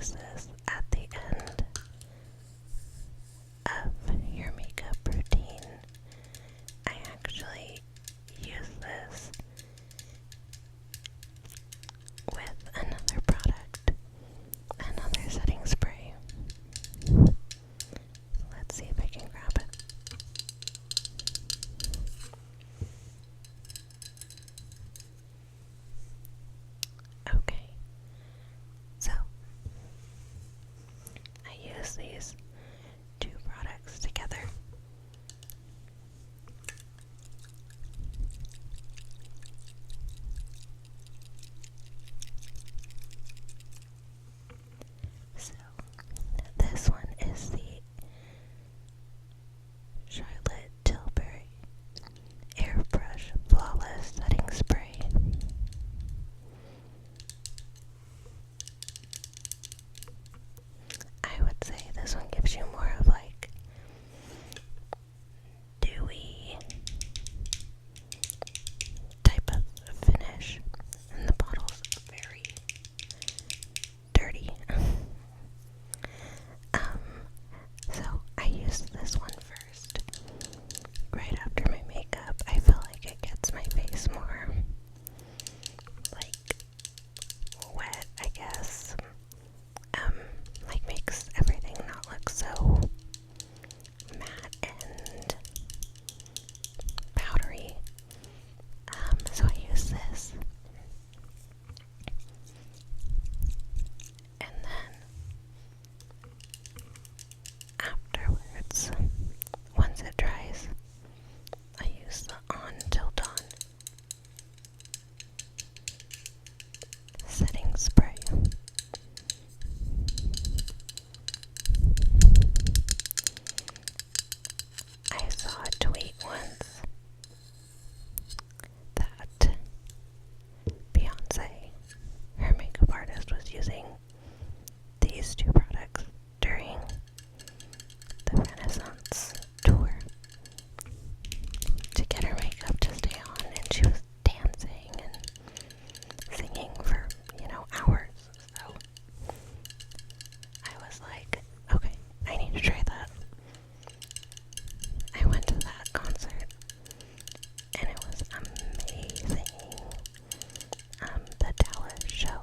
use this at the end of your makeup routine. I actually use this with another product, another setting spray. Let's see if I can grab it. Okay, so I use these two products together. So this one is the Charlotte Tilbury Airbrush Flawless Setting Spray. I would say this one gives you more of like dewy type of finish, and the bottle's very dirty. So I use this one first, right after my makeup. I feel like it gets my face more like wet, I guess. Like makes everything not look so matte and powdery. So I use this. And then afterwards, once it dries, I use the On Till Dawn setting spray. I saw a tweet once that Beyonce, her makeup artist, was using these two products during the Renaissance tour to get her makeup to stay on, and she was dancing and singing for, hours. So I was like, okay, I need to try that. I went to that concert and it was amazing. The Dallas show,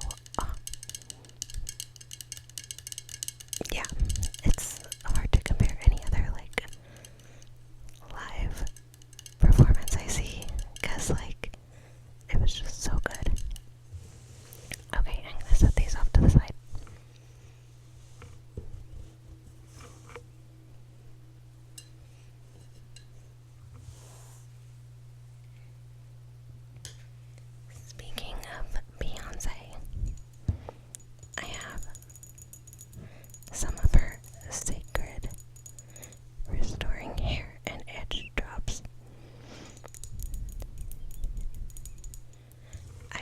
yeah, it's hard to compare any other like live performance I see, because like it was just so good. Okay, I'm gonna set these off to the side. Speaking of Beyonce, I have some of her Sacred Restoring Hair and Edge Drops. I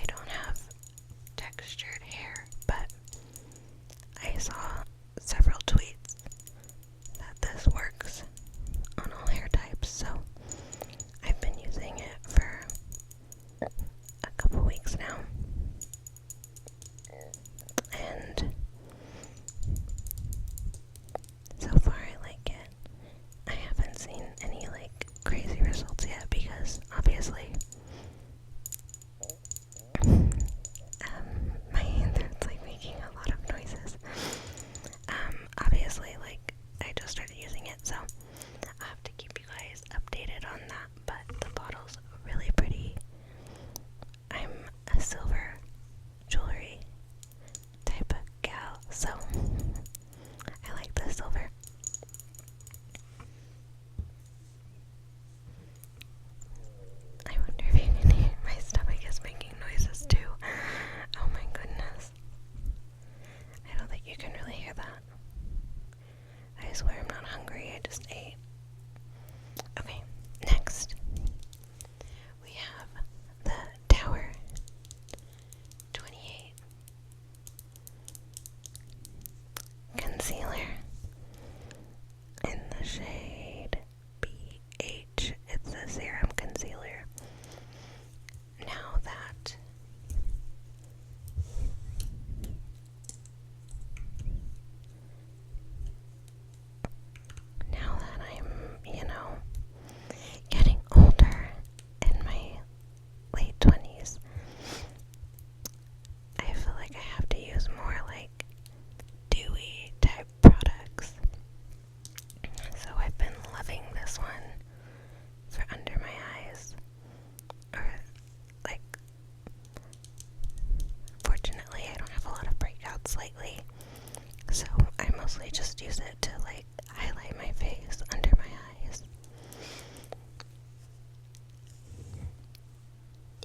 just use it to like highlight my face under my eyes.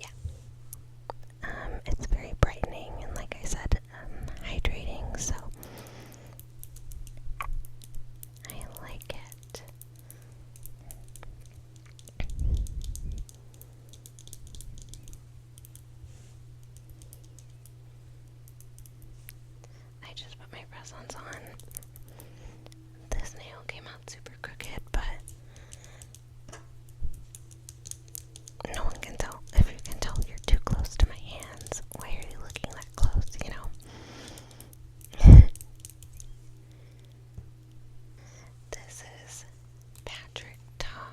Yeah. It's very brightening and, like I said, hydrating, so I like it. I just put my press-ons on. This nail came out super crooked, but no one can tell. If you can tell, you're too close to my hands. Why are you looking that close, you know? This is Patrick Ta.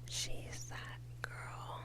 She's that girl.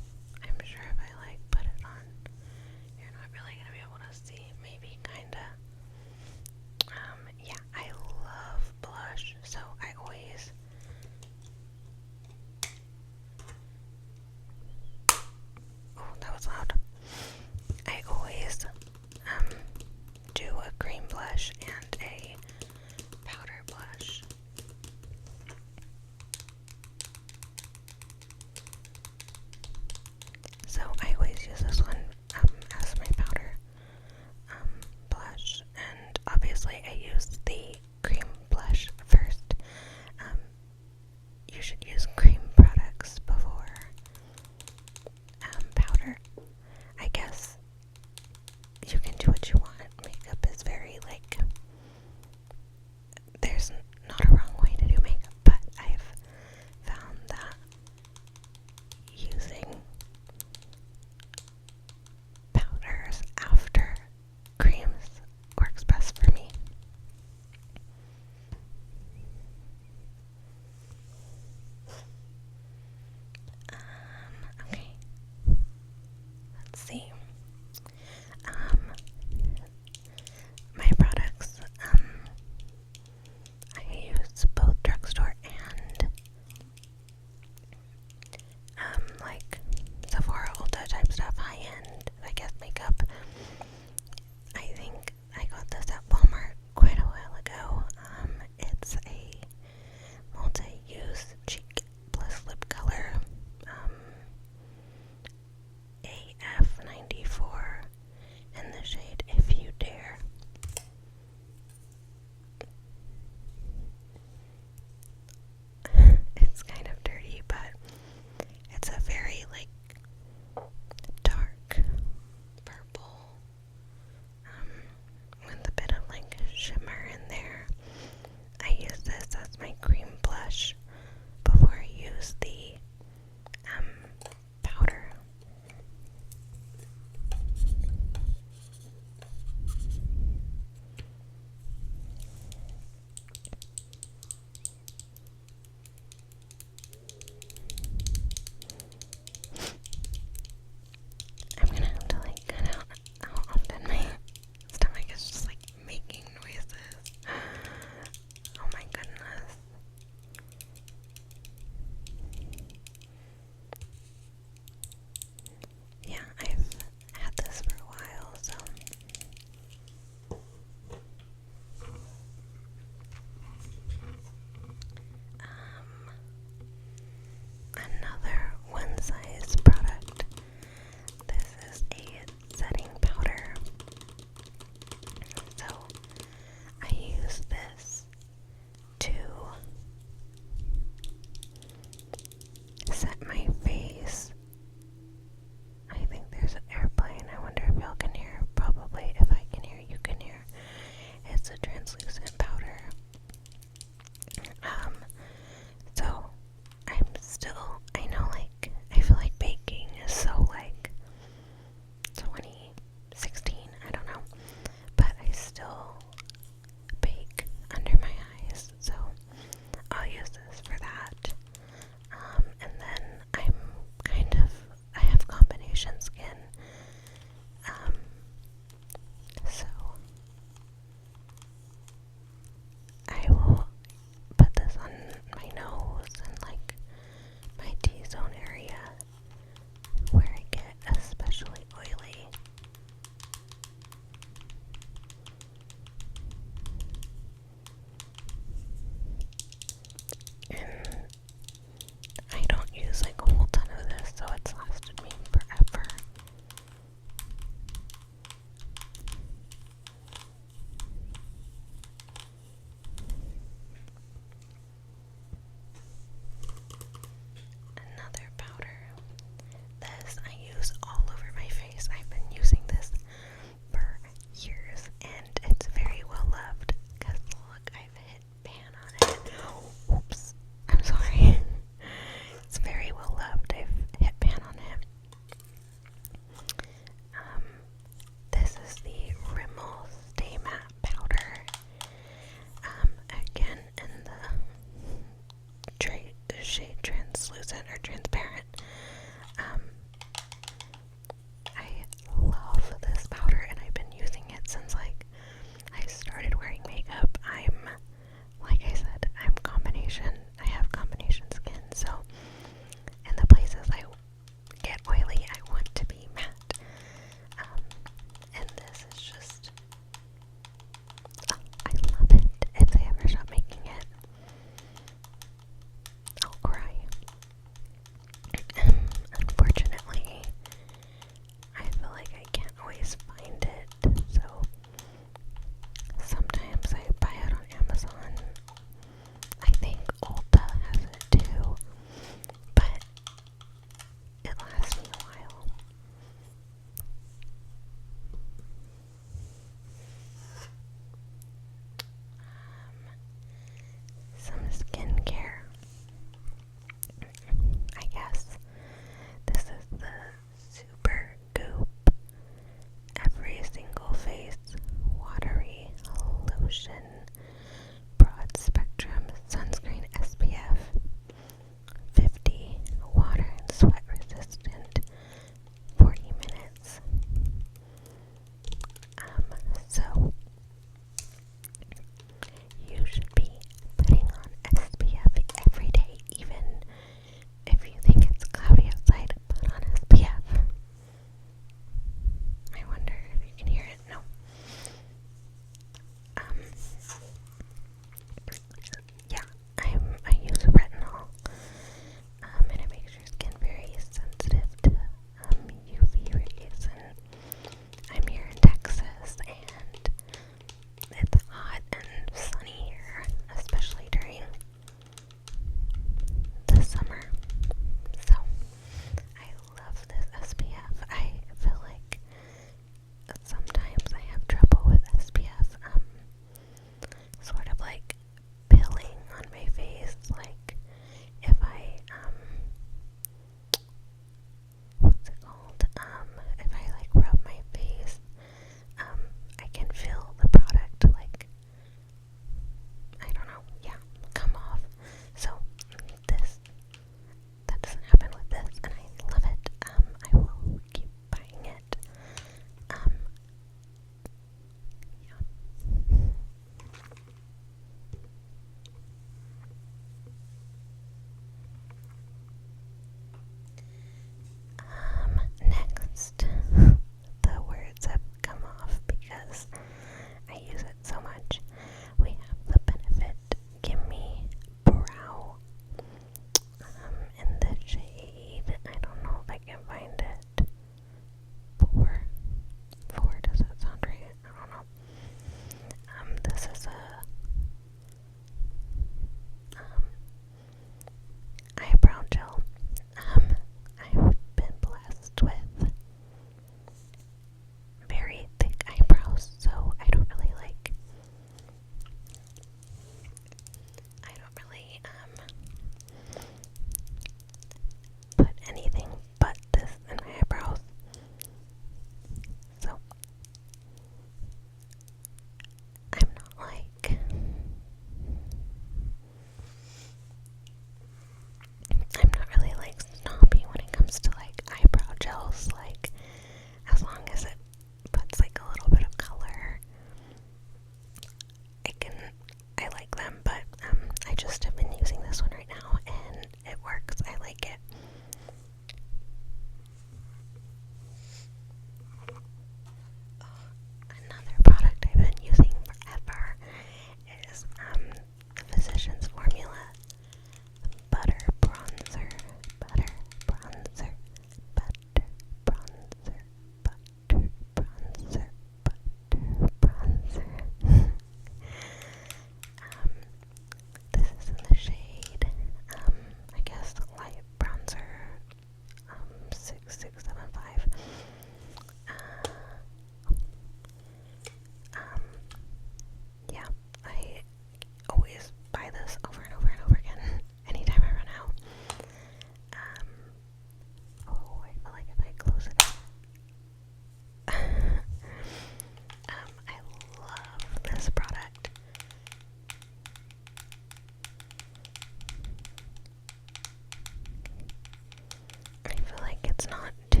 it's not too,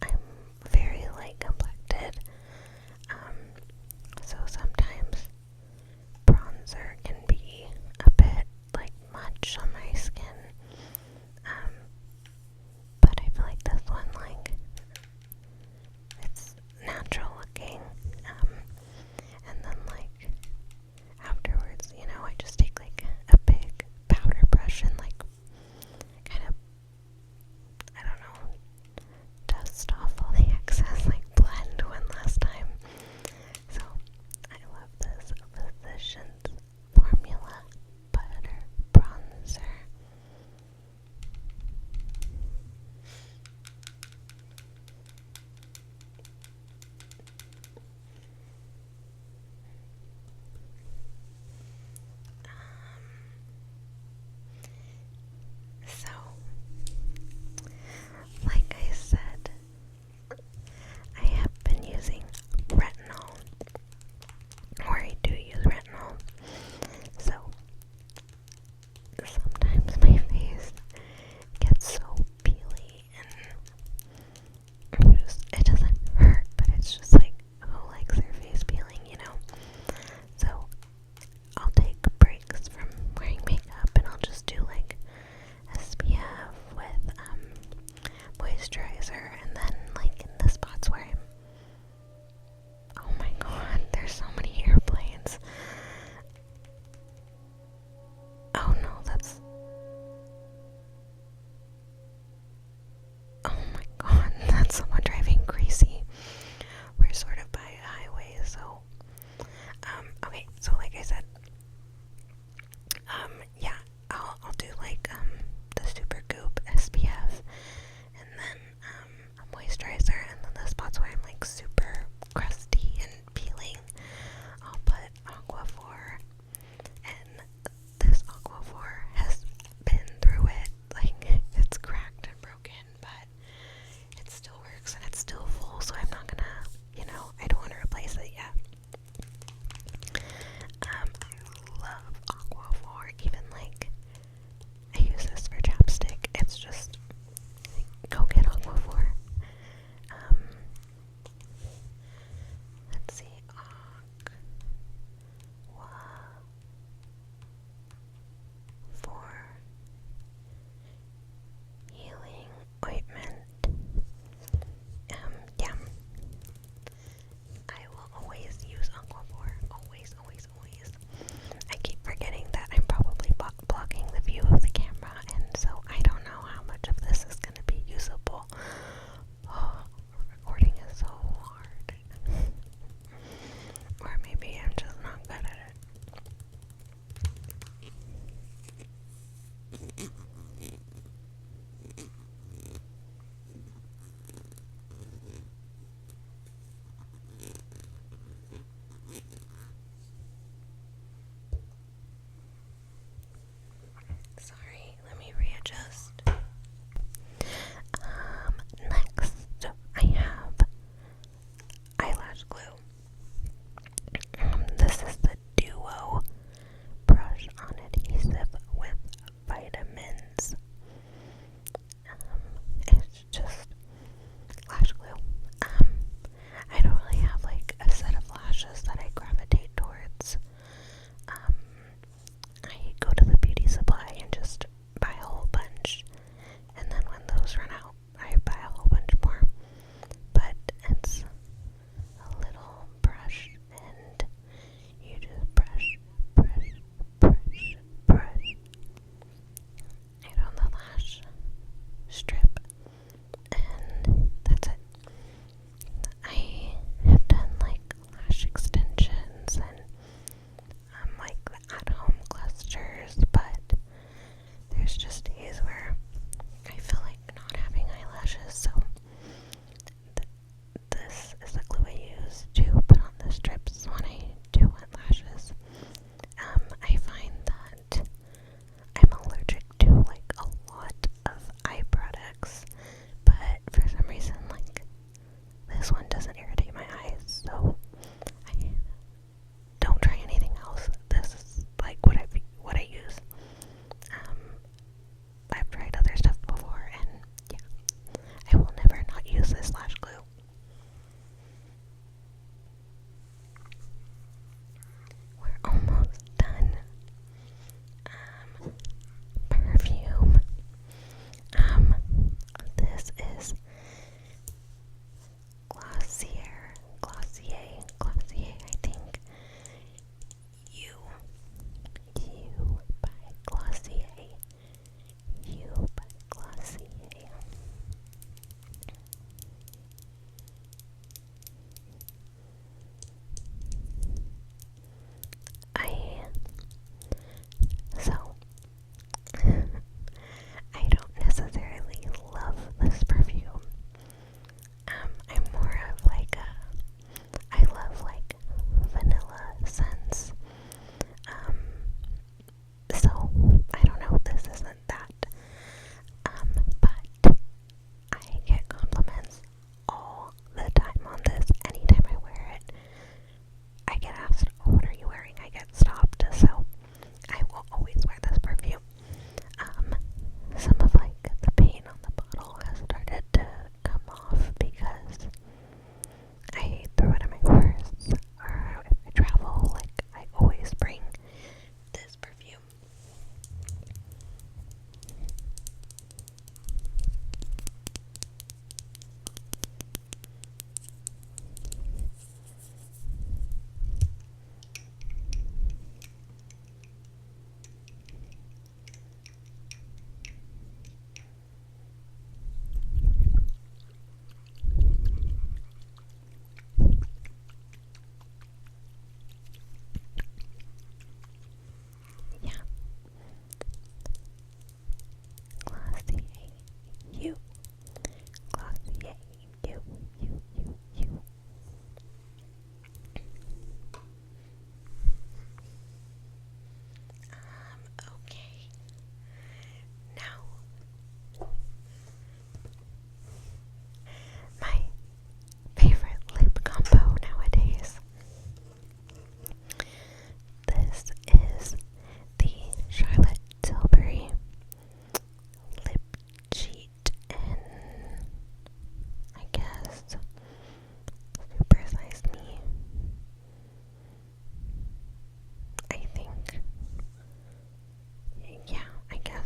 I'm very light complected, so sometimes bronzer can be a bit like much on my skin, but I feel like this one, like, it's natural looking, and then like afterwards, you know, I just take like a big powder brush and like kind of, I don't know, dust off all the excess, like blend one last time. So I love this Physicians Formula Butter Bronzer. So, like I said, I have been using retinol, or I do use retinol, so sometimes my face gets so peely and it doesn't hurt, but it's just like, who likes their face peeling, you know? So I'll take breaks from wearing makeup and I'll just do like SPF with moisturizer, and then like in the spots where I'm, oh my god, there's so many airplanes. Oh no, that's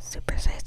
super silent.